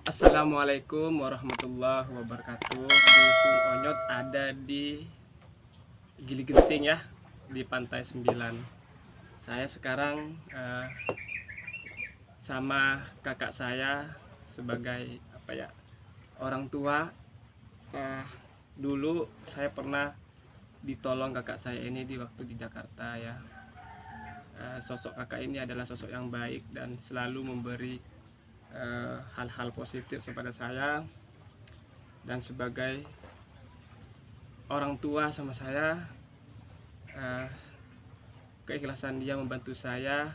Assalamualaikum warahmatullahi wabarakatuh. Dusun Onyot ada di Gili Genting ya, di Pantai 9. Saya sekarang sama kakak saya sebagai orang tua. Eh, Dulu saya pernah ditolong kakak saya ini di waktu di Jakarta ya. Sosok kakak ini adalah sosok yang baik dan selalu memberi hal-hal positif kepada saya, dan sebagai orang tua sama saya, eh, keikhlasan dia membantu saya.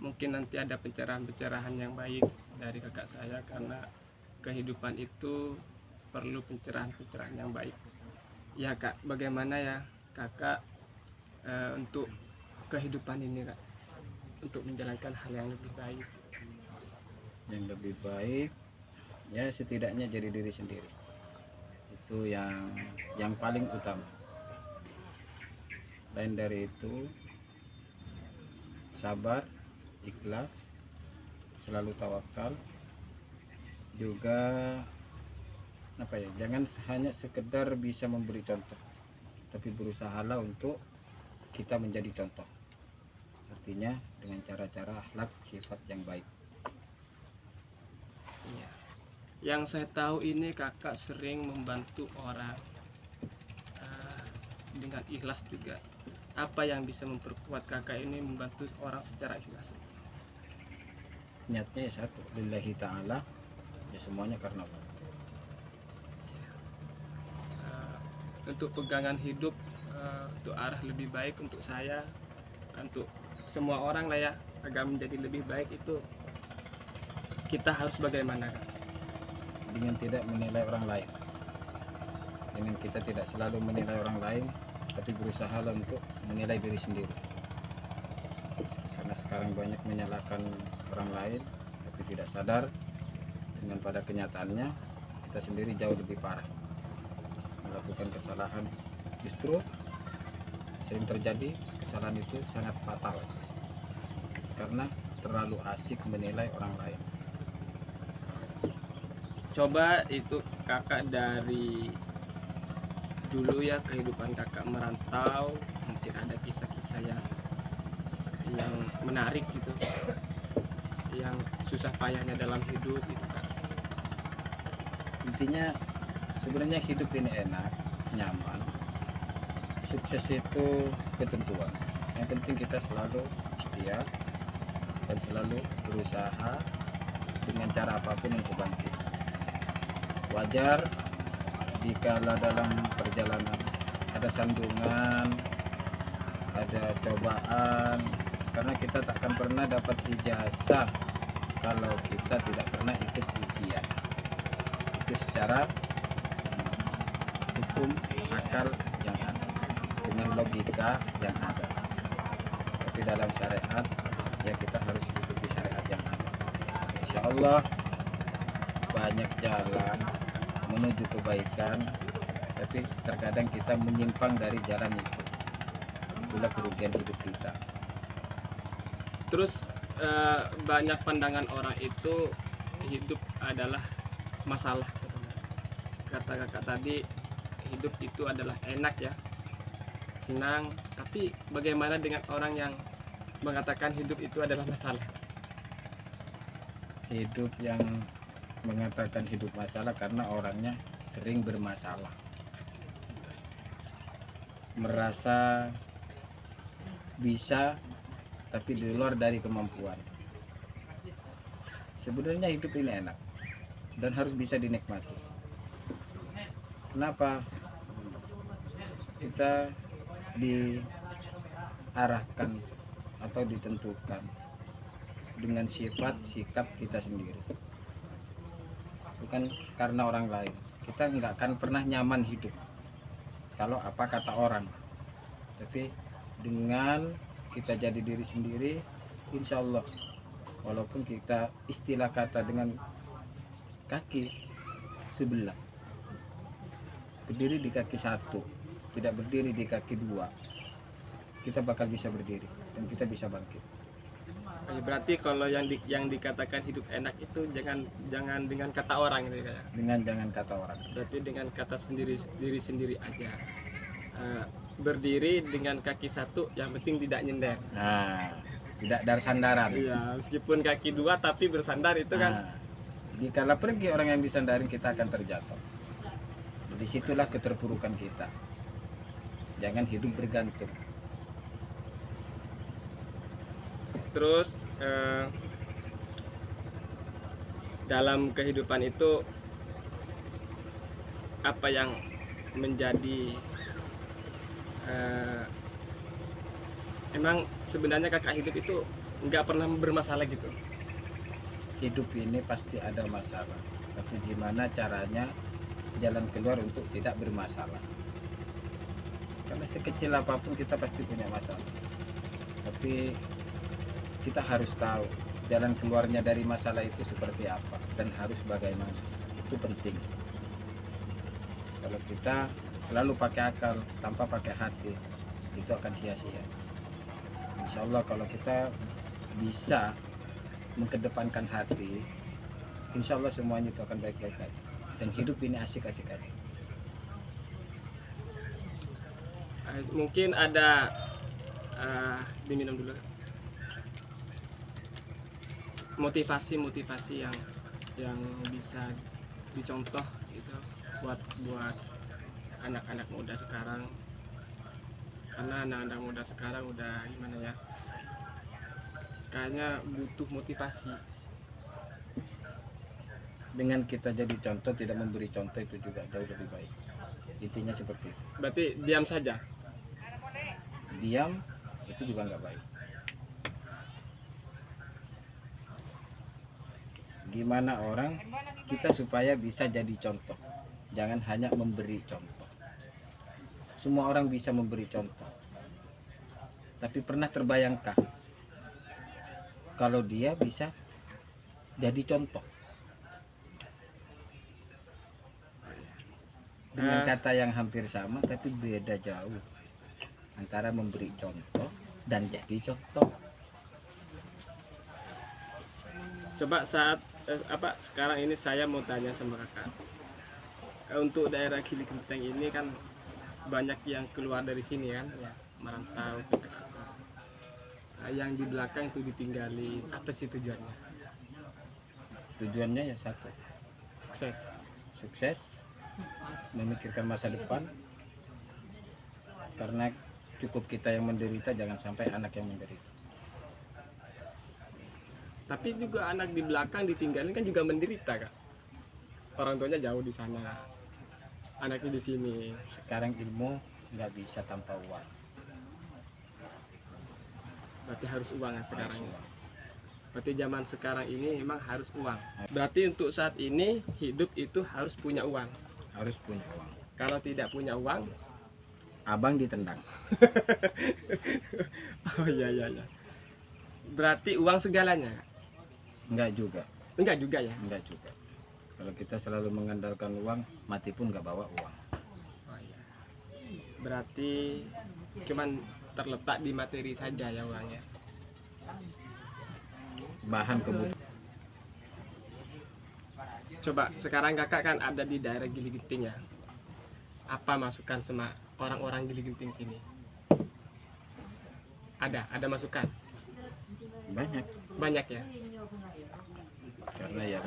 Mungkin nanti ada pencerahan-pencerahan yang baik dari kakak saya, karena kehidupan itu perlu pencerahan-pencerahan yang baik ya kak. Bagaimana ya kakak untuk kehidupan ini kak, untuk menjalankan hal yang lebih baik? Yang lebih baik ya setidaknya jadi diri sendiri, itu yang paling utama. Lain dari itu, sabar, ikhlas, selalu tawakal, juga jangan hanya sekedar bisa memberi contoh, tapi berusahalah untuk kita menjadi contoh, artinya dengan cara-cara akhlak sifat yang baik. Iya. Yang saya tahu ini kakak sering membantu orang dengan ikhlas juga. Apa yang bisa memperkuat kakak ini membantu orang secara ikhlas? Niatnya ya satu, lillahi ta'ala, ya semuanya karena Allah. Untuk pegangan hidup, untuk arah lebih baik untuk saya, untuk semua orang lah ya, agar menjadi lebih baik itu kita harus bagaimana kak? Dengan tidak menilai orang lain, dengan kita tidak selalu menilai orang lain, tapi berusaha untuk menilai diri sendiri. Karena sekarang banyak menyalahkan orang lain, tapi tidak sadar dengan pada kenyataannya kita sendiri jauh lebih parah melakukan kesalahan. Justru sering terjadi kesalahan itu sangat fatal karena terlalu asik menilai orang lain. Coba itu kakak dari dulu ya, kehidupan kakak merantau, mungkin ada kisah-kisah yang menarik gitu, yang susah payahnya dalam hidup gitu kak. Intinya sebenarnya hidup ini enak, nyaman. Sukses itu ketentuan. Yang penting kita selalu ikhtiar dan selalu berusaha dengan cara apapun untuk bangkit. Wajar jika dalam perjalanan ada sandungan, ada cobaan, karena kita takkan pernah dapat ijazah kalau kita tidak pernah ikut ujian. Itu secara hukum akal yang ada, dengan logika yang ada. Tapi dalam syariat ya kita harus ikuti syariat yang ada. Insya Allah banyak jalan menuju kebaikan, tapi terkadang kita menyimpang dari jalan itu. Itulah kerugian hidup kita. Terus banyak pandangan orang itu hidup adalah masalah. Kata kakak tadi, hidup itu adalah enak ya, senang. Tapi bagaimana dengan orang yang mengatakan hidup itu adalah masalah? Hidup yang mengatakan hidup masalah karena orangnya sering bermasalah, merasa bisa tapi di luar dari kemampuan. Sebenarnya hidup ini enak dan harus bisa dinikmati. Kenapa? Kita diarahkan atau ditentukan dengan sifat sikap kita sendiri, bukan karena orang lain. Kita nggak akan pernah nyaman hidup kalau apa kata orang, tapi dengan kita jadi diri sendiri, insya Allah, walaupun kita istilah kata dengan kaki sebelah, berdiri di kaki satu, tidak berdiri di kaki dua, kita bakal bisa berdiri dan kita bisa bangkit. Berarti kalau yang dikatakan hidup enak itu jangan dengan kata orang gitu ya. jangan kata orang. Berarti dengan kata diri sendiri aja. Berdiri dengan kaki satu, yang penting tidak nyender. Nah, tidak dari sandaran. Iya, meskipun kaki dua tapi bersandar itu kan. Dikala pergi orang yang disandarin, kita akan terjatuh. Disitulah keterpurukan kita. Jangan hidup bergantung. Terus dalam kehidupan itu apa yang menjadi emang sebenarnya kakak hidup itu nggak pernah bermasalah gitu? Hidup ini pasti ada masalah, tapi gimana caranya jalan keluar untuk tidak bermasalah. Karena sekecil apapun kita pasti punya masalah, tapi kita harus tahu jalan keluarnya dari masalah itu seperti apa dan harus bagaimana. Itu penting. Kalau kita selalu pakai akal tanpa pakai hati, itu akan sia-sia. Insya Allah kalau kita bisa mengedepankan hati, insya Allah semuanya itu akan baik-baik aja. Dan hidup ini asik-asik aja. Mungkin ada diminum dulu motivasi yang bisa dicontoh gitu buat anak-anak muda sekarang, karena anak-anak muda sekarang udah gimana ya, kayaknya butuh motivasi. Dengan kita jadi contoh, tidak memberi contoh, itu juga jauh lebih baik. Intinya seperti itu. Berarti diam saja? Diam itu juga nggak baik. Gimana orang kita supaya bisa jadi contoh, jangan hanya memberi contoh. Semua orang bisa memberi contoh, tapi pernah terbayangkah kalau dia bisa jadi contoh dengan kata yang hampir sama tapi beda jauh antara memberi contoh dan jadi contoh. Coba saat sekarang ini saya mau tanya sama kakak, untuk daerah Gili Genteng ini kan banyak yang keluar dari sini kan ya, merantau ke Jakarta. Yang di belakang itu ditinggali, apa sih tujuannya? Tujuannya ya satu, sukses, memikirkan masa depan. Karena cukup kita yang menderita, jangan sampai anak yang menderita. Tapi juga anak di belakang ditinggalin kan juga menderita kak. Orang tuanya jauh di sana, anaknya di sini. Sekarang ilmu nggak bisa tanpa uang. Berarti harus uang kan sekarang. Harus uang. Berarti zaman sekarang ini memang harus uang. Berarti untuk saat ini hidup itu harus punya uang. Harus punya uang. Kalau tidak punya uang, abang ditendang. oh iya. Berarti uang segalanya? Enggak juga. Enggak juga ya? Enggak juga. Kalau kita selalu mengandalkan uang, mati pun nggak bawa uang. Oh iya. Berarti cuman terletak di materi saja ya uangnya. Bahan kebutuhan. Coba sekarang kakak kan ada di daerah Gili Genting ya. Apa masukan sama orang-orang Gili Genting sini? Ada masukan? Banyak ya? Karena ya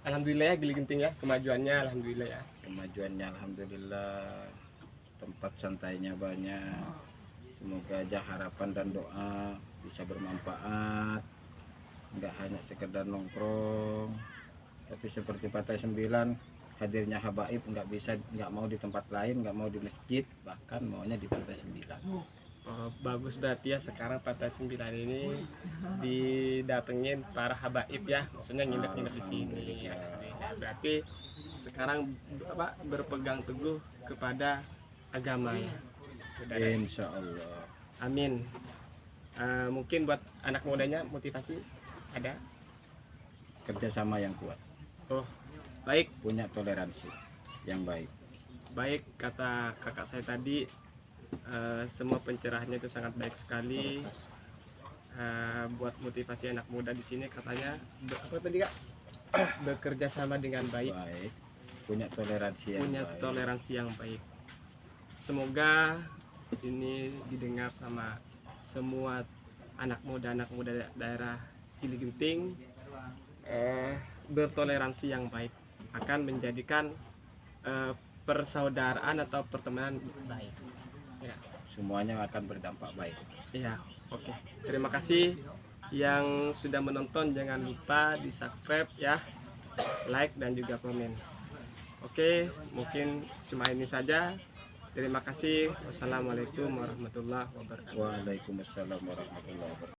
Alhamdulillah ya Gili Genting ya, kemajuannya alhamdulillah ya. Alhamdulillah, tempat santainya banyak. Semoga aja harapan dan doa bisa bermanfaat, nggak hanya sekedar nongkrong, tapi seperti Pantai 9, hadirnya habaib nggak mau di tempat lain, nggak mau di masjid, bahkan maunya di Pantai 9. Oh, bagus berarti ya sekarang Pantai 9 ini didatengin para habaib ya, maksudnya nginep-nginep di sini. Alhamdulillah. Berarti sekarang berpegang teguh kepada agama ya. Insya Allah. Amin. Mungkin buat anak mudanya motivasi ada? Kerjasama yang kuat. Oh, baik. Punya toleransi yang baik. Baik, kata kakak saya tadi, semua pencerahannya itu sangat baik sekali. buat motivasi anak muda di sini katanya apa tadi Kak? Bekerja sama dengan baik, Baik, punya toleransi yang punya baik. toleransi yang baik. Semoga ini didengar sama semua anak muda daerah Gili Genting. Bertoleransi yang baik akan menjadikan persaudaraan atau pertemanan baik. Ya, Semuanya akan berdampak baik. iya, oke. Terima kasih yang sudah menonton. Jangan lupa di subscribe ya, like dan juga komen. Oke, mungkin cuma ini saja. Terima kasih. Wassalamualaikum warahmatullahi wabarakatuh. Waalaikumsalam warahmatullahi wabarakatuh.